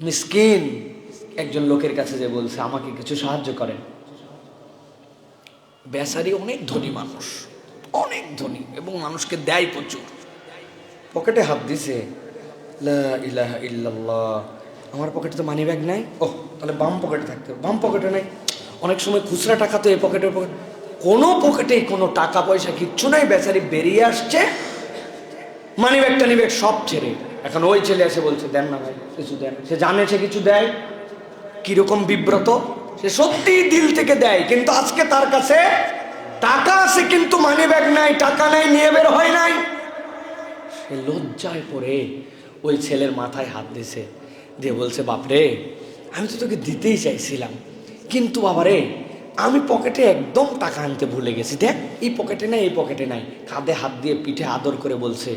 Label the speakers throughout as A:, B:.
A: মিসকিন একজন লোকের কাছে যে বলছে আমাকে কিছু সাহায্য করেন। বেচারি অনেক ধনী মানুষ, অনেক ধনী এবং মানুষকে দেয় প্রচুর। পকেটে হাত দিছে, লা ইলাহা ইল্লাল্লাহ, আমার পকেটে তো মানি ব্যাগ নাই। ওহ, তাহলে বাম পকেটে থাকতে হবে, বাম পকেটে নাই। অনেক সময় খুচরা টাকা তো এই পকেটের পকেট, কোনো পকেটেই কোনো টাকা পয়সা কিচ্ছু নাই। বেচারি বেরিয়ে আসছে, মানি ব্যাগটা নিবে সব ছেড়ে। এখন ওই ছেলে এসে বলছে দেন না ভাই কিছু দেন। সে জানে সে কিছু দেয়, কিরকম বিব্রত। সে সত্যি দিল থেকে দেয়, কিন্তু আজকে তার কাছে টাকা আছে কিন্তু মানি ব্যাগ নাই, টাকা নাই, নিয়ে বের হয় নাই। সে লজ্জায় পড়ে ওই ছেলের মাথায় হাত দিছে, দিয়ে বলছে বাপরে, আমি তো তোকে দিতেই চাইছিলাম, কিন্তু বাবারে আমি পকেটে একদম টাকা আনতে ভুলে গেছি। দেখ এই পকেটে নাই, এই পকেটে নাই। কাঁধে হাত দিয়ে পিঠে আদর করে বলছে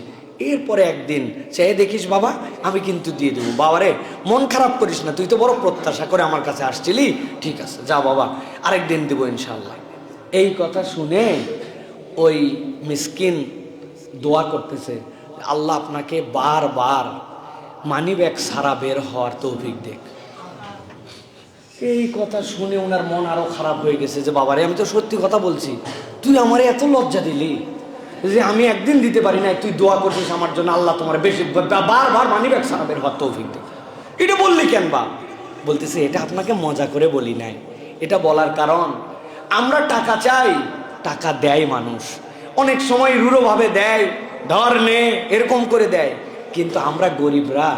A: এরপরে একদিন চেয়ে দেখিস বাবা, আমি কিন্তু দিয়ে দেবো। বাবারে মন খারাপ করিস না, তুই তো বড় প্রত্যাশা করে আমার কাছে আসছিলি, ঠিক আছে যা বাবা, আরেকদিন দেবো ইনশাল্লাহ। এই কথা শুনে ওই মিসকিন দোয়া করতেছে, আল্লাহ আপনাকে বারবার মানি ব্যাগ সারা বের হওয়ার তৌফিক দেখ। এই কথা শুনে ওনার মন আরো খারাপ হয়ে গেছে যে বাবারে আমি তো সত্যি কথা বলছি, তুই আমারে এত লজ্জা দিলি যে আমি একদিন দিতে পারি না, তুই দোয়া করছিস আমার জন্য আল্লাহ তোমার বেশি বারবার মানি ব্যাগ সারা বের হওয়ার তৌফিক দেখ। এটা বললি কেন বা? বলতেছে এটা আপনাকে মজা করে বলি নাই, এটা বলার কারণ আমরা টাকা চাই, টাকা দেয় মানুষ, অনেক সময় রূঢ়ভাবে দেয়, ধর নে এরকম করে দেয়, কিন্তু আমরা গরিবরা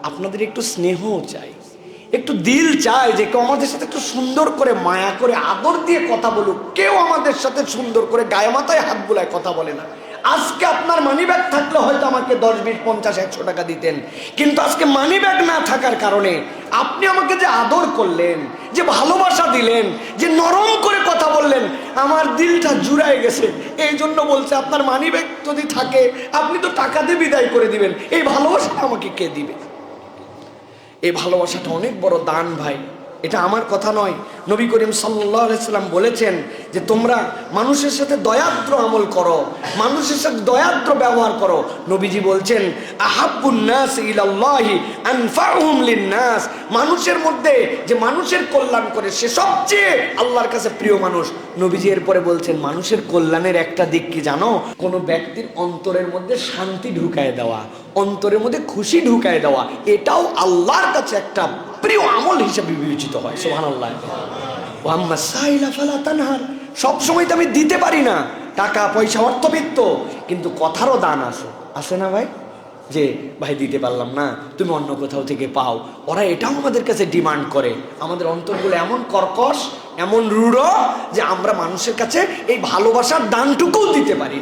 A: আপনাদের একটু স্নেহও চাই, একটু দিল চাই যে কেউ আমাদের সাথে একটু সুন্দর করে মায়া করে আদর দিয়ে কথা বলুক। কেউ আমাদের সাথে সুন্দর করে গায়ে মাথায় হাত বুলায় কথা বলে না। আজকে আপনার মানি ব্যাগ থাকলে হয়তো আমাকে 10, 20, 50, 100 টাকা দিতেন, কিন্তু আজকে মানি ব্যাগ না থাকার কারণে আপনি আমাকে যে আদর করলেন, যে ভালোবাসা দিলেন, যে নরম করে কথা বললেন, আমার দিলটা জুড়ায় গেছে। এই জন্য বলছে আপনার মানি ব্যাগ যদি থাকে আপনি তো টাকা দিয়ে বিদায় করে দিবেন, এই ভালোবাসা আমাকে কে দিবে? এই ভালোবাসাটা অনেক বড় দান ভাই, এটা আমার কথা নয়। নবী করিম সাল্লাল্লাহু আলাইহি সাল্লাম বলেছেন যে তোমরা মানুষের সাথে দয়াদ্র আমল করো, মানুষের সাথে দয়াদ্র ব্যবহার করো। নবীজি বলছেন আহাব্বুন নাস ইলাল্লাহি আনফাউহুম লিন-নাস, মানুষের মধ্যে যে মানুষের কল্যাণ করে সে সবচেয়ে আল্লাহর কাছে প্রিয় মানুষ। নবীজি এরপরে বলছেন মানুষের কল্যাণের একটা দিক কি জানো? কোনো ব্যক্তির অন্তরের মধ্যে শান্তি ঢুকায় দেওয়া, অন্তরের মধ্যে খুশি ঢুকায় দেওয়া, এটাও আল্লাহর কাছে একটা প্রিয় আমল হিসেবে বিবেচিত হয়। সুবহানাল্লাহ। ওয়া আম্মা সাইলা ফালা তানহার, সব সময় তো আমি দিতে পারি না, টাকা পয়সা অর্থবিত্ত, কিন্তু কথারও দান আছে, আছে না ভাই? যে ভাই দিতে পারলাম না, তুমি অন্য কোথাও থেকে পাও। ওরা এটাও আমাদের কাছে ডিমান্ড করে। আমাদের অন্তরগুলো এমন কর্কশ, এমন রূঢ় যে আমরা মানুষের কাছে এই ভালোবাসার দানটুকুও দিতে পারি।